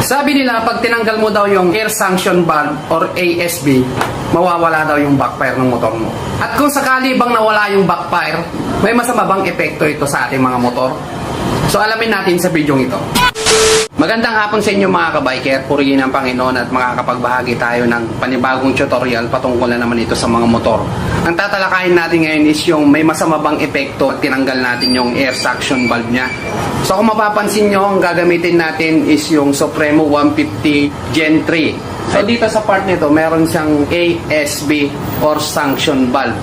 Sabi nila, pag tinanggal mo daw yung air sanction valve or ASV, mawawala daw yung backfire ng motor mo. At kung sakali bang nawala yung backfire, may masama bang epekto ito sa ating mga motor? So alamin natin sa video ito. Magandang hapon sa inyo mga kabiker, purihin ang Panginoon at makakapagbahagi tayo ng panibagong tutorial patungkol na naman ito sa mga motor. Ang tatalakayin natin ngayon is yung may masama bang epekto at tinanggal natin yung air suction valve niya. So kung mapapansin nyo, ang gagamitin natin is yung Supremo 150 Gen 3. So dito sa part nito, meron siyang ASV or sanction valve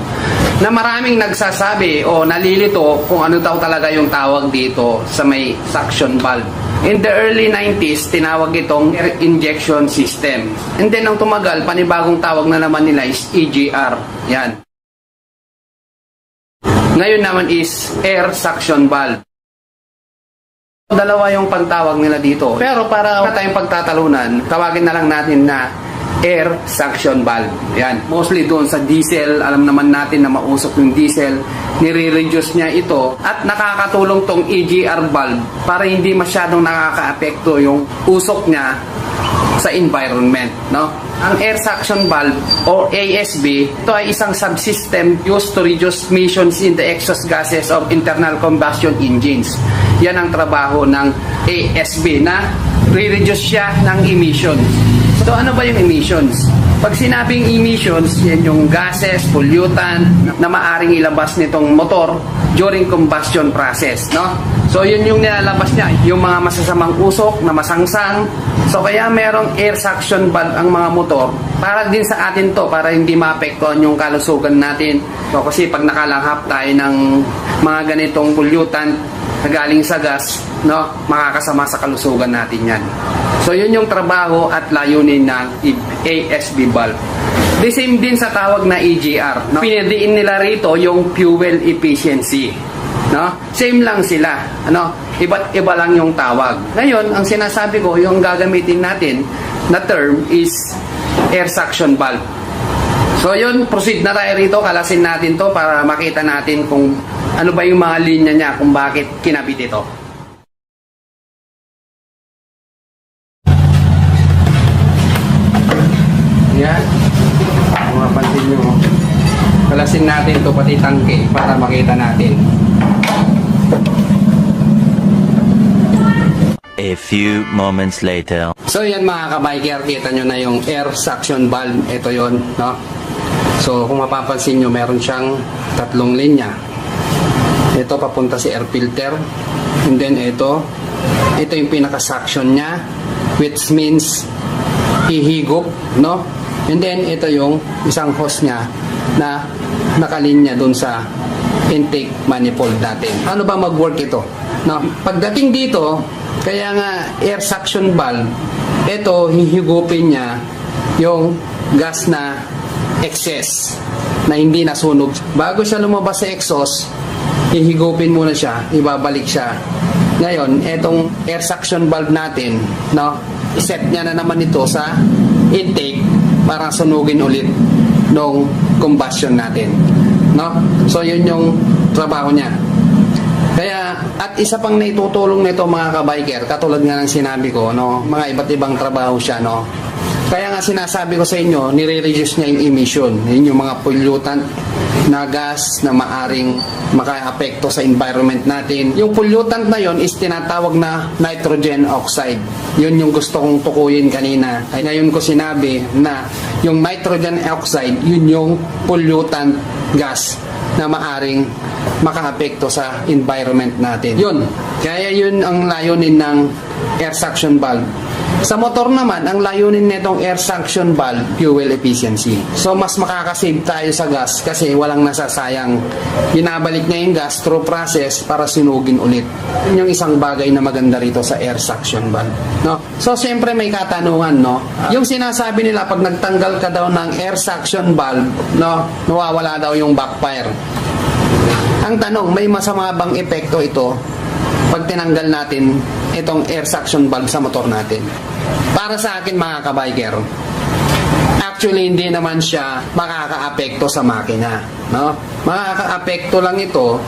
na maraming nagsasabi o nalilito kung ano daw talaga yung tawag dito sa may suction valve. In the early 90s, tinawag itong air injection system. And then nang tumagal, panibagong tawag na naman nila is EGR. Yan. Ngayon naman is air suction valve. Dalawa yung pagtawag nila dito. Pero para tayong pagtatalunan, tawagin na lang natin na air suction valve. Yan. Mostly doon sa diesel, alam naman natin na mausok yung diesel, nire-reduce niya ito at nakakatulong tong EGR valve para hindi masyadong nakaka-apekto yung usok niya sa environment, no? Ang air suction valve o ASV, ito ay isang subsystem used to reduce emissions in the exhaust gases of internal combustion engines. Yan ang trabaho ng ASV na re-reduce siya ng emissions. So ano ba yung emissions? Pag sinabing emissions, yan yung gases, pollutant na maaring ilabas nitong motor during combustion process, no? So yun yung nilalabas niya, yung mga masasamang usok na masangsang. So kaya merong air suction valve ang mga motor para din sa atin to, para hindi maapektuhan yung kalusugan natin. So kasi pag nakalanghap tayo ng mga ganitong pollutant na galing sa gas, no, makakasama sa kalusugan natin yan. So yun yung trabaho at layunin ng ASV valve. The same din sa tawag na EGR, no? Pinediin nila rito yung fuel efficiency, no? Same lang sila, ano? Iba't iba lang yung tawag. Ngayon, ang sinasabi ko, yung gagamitin natin na term is air suction valve. So yun, proceed na tayo rito, kalasin natin to para makita natin kung ano ba yung mga linya niya, kung bakit kinabit ito. Yan. Kung mapansin nyo, kalasin natin ito pati tangke para makita natin. A few moments later. So yan mga kabiker, kita nyo na yung air suction valve. Ito yon, no? So kung mapapansin nyo, meron siyang tatlong linya. Ito papunta sa air filter. And then ito yung pinaka-suction niya, which means hihigop, no? And then ito yung isang hose niya na nakalinya dun sa intake manifold natin. Ano ba mag-work ito? No? Pagdating dito, kaya nga air suction valve, ito hihigupin niya yung gas na excess na hindi nasunog. Bago siya lumabas sa exhaust, hihigupin muna siya, ibabalik siya. Ngayon, etong air suction valve natin, no, iset niya na naman ito sa intake para sunugin ulit nung combustion natin, no? So yun yung trabaho niya. Kaya, at isa pang naitutulong nito mga kabiker, katulad nga ng sinabi ko, no, mga iba't ibang trabaho siya, no? Kaya nga sinasabi ko sa inyo, nire-reduce niya yung emission. Yun yung mga pollutant na gas na maaring maka-apekto sa environment natin. Yung pollutant na yon is tinatawag na nitrogen oxide. Yun yung gusto kong tukuyin kanina. Ay ngayon ko sinabi na yung nitrogen oxide, yun yung pollutant gas na maaring maka-apekto sa environment natin. Yun. Kaya yun ang layunin ng air suction valve. Sa motor naman, ang layunin nitong air suction valve, fuel efficiency. So, mas makakasave tayo sa gas kasi walang nasasayang. Binabalik niya yung gas through process para sinugin ulit. Yun yung isang bagay na maganda rito sa air suction valve, no? So, siyempre may katanungan, no? Yung sinasabi nila, pag nagtanggal ka daw ng air suction valve, no, nawawala daw yung backfire. Ang tanong, may masama bang epekto ito pag tinanggal natin itong air suction valve sa motor natin? Para sa akin mga kabiker, actually hindi naman siya makakaapekto sa makina, no? Makakaapekto lang ito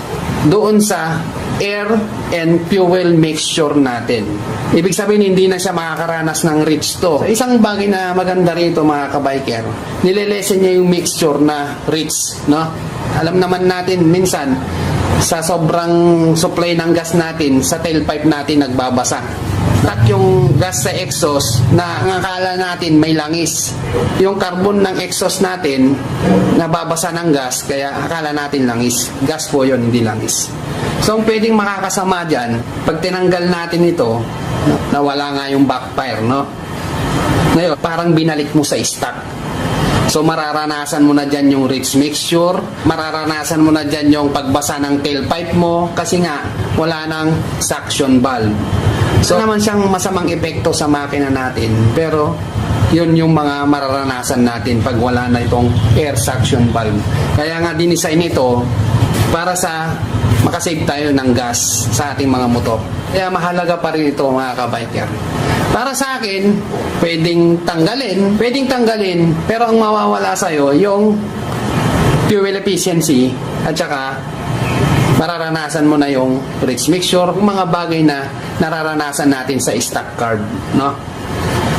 doon sa air and fuel mixture natin. Ibig sabihin, hindi na siya makakaranas ng rich to. Isang bagay na maganda rito mga kabiker, nilelesen niya yung mixture na rich, no? Alam naman natin, minsan, sa sobrang supply ng gas natin, sa tailpipe natin nagbabasa. At yung gas sa exhaust na ang akala natin may langis. Yung carbon ng exhaust natin nababasa ng gas, kaya akala natin langis. Gas po yun, hindi langis. So ang pwedeng makakasama dyan, pag tinanggal natin ito, nawala nga yung backfire, no? Ngayon, parang binalik mo sa stock. So mararanasan mo na dyan yung rich mixture, mararanasan mo na dyan yung pagbasa ng tailpipe mo, kasi nga wala nang suction valve. So naman siyang masamang epekto sa makina natin, pero yun yung mga mararanasan natin pag wala na itong air suction valve. Kaya nga dinisign ito para sa makasave tayo ng gas sa ating mga motor. Kaya mahalaga pa rin ito mga kabiker. Para sa akin, pwedeng tanggalin, pero ang mawawala sa'yo yung fuel efficiency at saka mararanasan mo na yung rich mixture, yung mga bagay na nararanasan natin sa stock carb, no?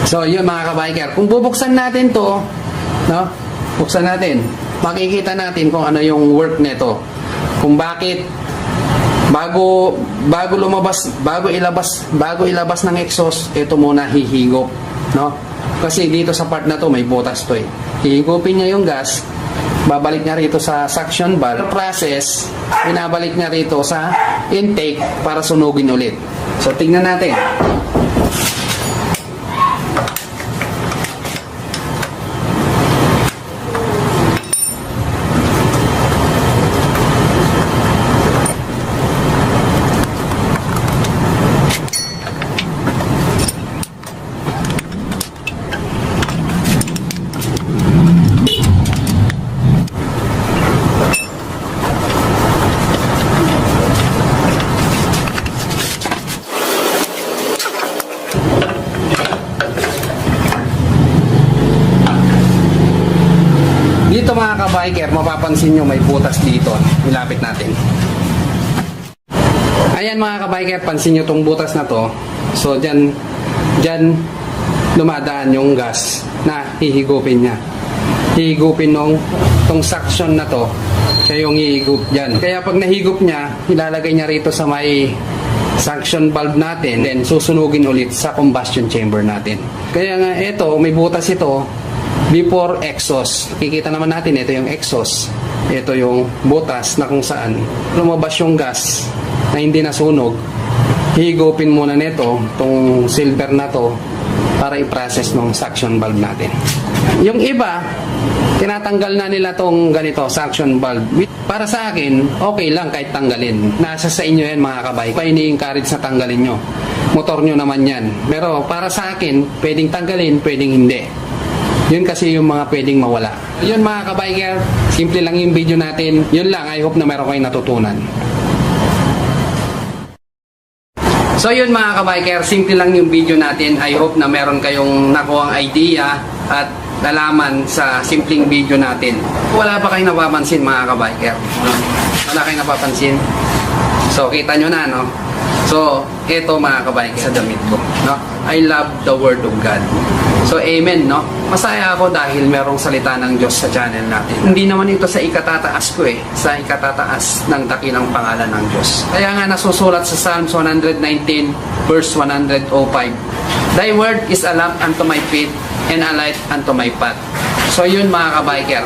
So, yun mga kabiker, kung bubuksan natin to, no? Buksan natin, makikita natin kung ano yung work nito. Kung bakit bago ilabas ng exhaust, ito muna hihigop, no? Kasi dito sa part na to may butas to eh. Hihigupin niya yung gas, babalik niya rito sa suction valve process, binabalik niya rito sa intake para sunugin ulit. So tingnan natin. Dito mga kabiker, mapapansin nyo may butas dito. Ilapit natin. Ayan mga kabiker, pansin nyo tong butas na to. So dyan dumadaan yung gas na hihigupin niya. Hihigupin tong suction na to. Siya yung hihigup dyan. Kaya pag nahigup niya, ilalagay niya rito sa may suction valve natin, then susunugin ulit sa combustion chamber natin. Kaya nga ito, may butas ito before exhaust. Kikita naman natin, ito yung exhaust. Ito yung butas na kung saan lumabas yung gas na hindi nasunog. Higupin muna nito, itong silver na to, para i-process ng suction valve natin. Yung iba, tinatanggal na nila tong ganito, suction valve. Para sa akin, okay lang kahit tanggalin. Nasa sa inyo yan mga kabay. Pa ini-encourage na tanggalin nyo. Motor nyo naman yan. Pero para sa akin, pwedeng tanggalin, pwedeng hindi. Yun kasi yung mga pwedeng mawala. Yun mga kabiker, simple lang yung video natin. Yun lang, I hope na meron kayong natutunan. So yun mga kabiker, simple lang yung video natin. I hope na meron kayong nakuhang idea at nalaman sa simpleng video natin. Wala pa kayong napapansin mga kabiker? Wala kayong napapansin? So kita nyo na, no? So, ito mga kabiker sa damit ko, no? I love the Word of God. So, amen, no? Masaya ako dahil merong salita ng Diyos sa channel natin. Hindi naman ito sa ikatataas ko eh. Sa ikatataas ng dakilang pangalan ng Diyos. Kaya nga nasusulat sa Psalms 119 verse 105. Thy word is a lamp unto my feet and a light unto my path. So, yun mga kabiker.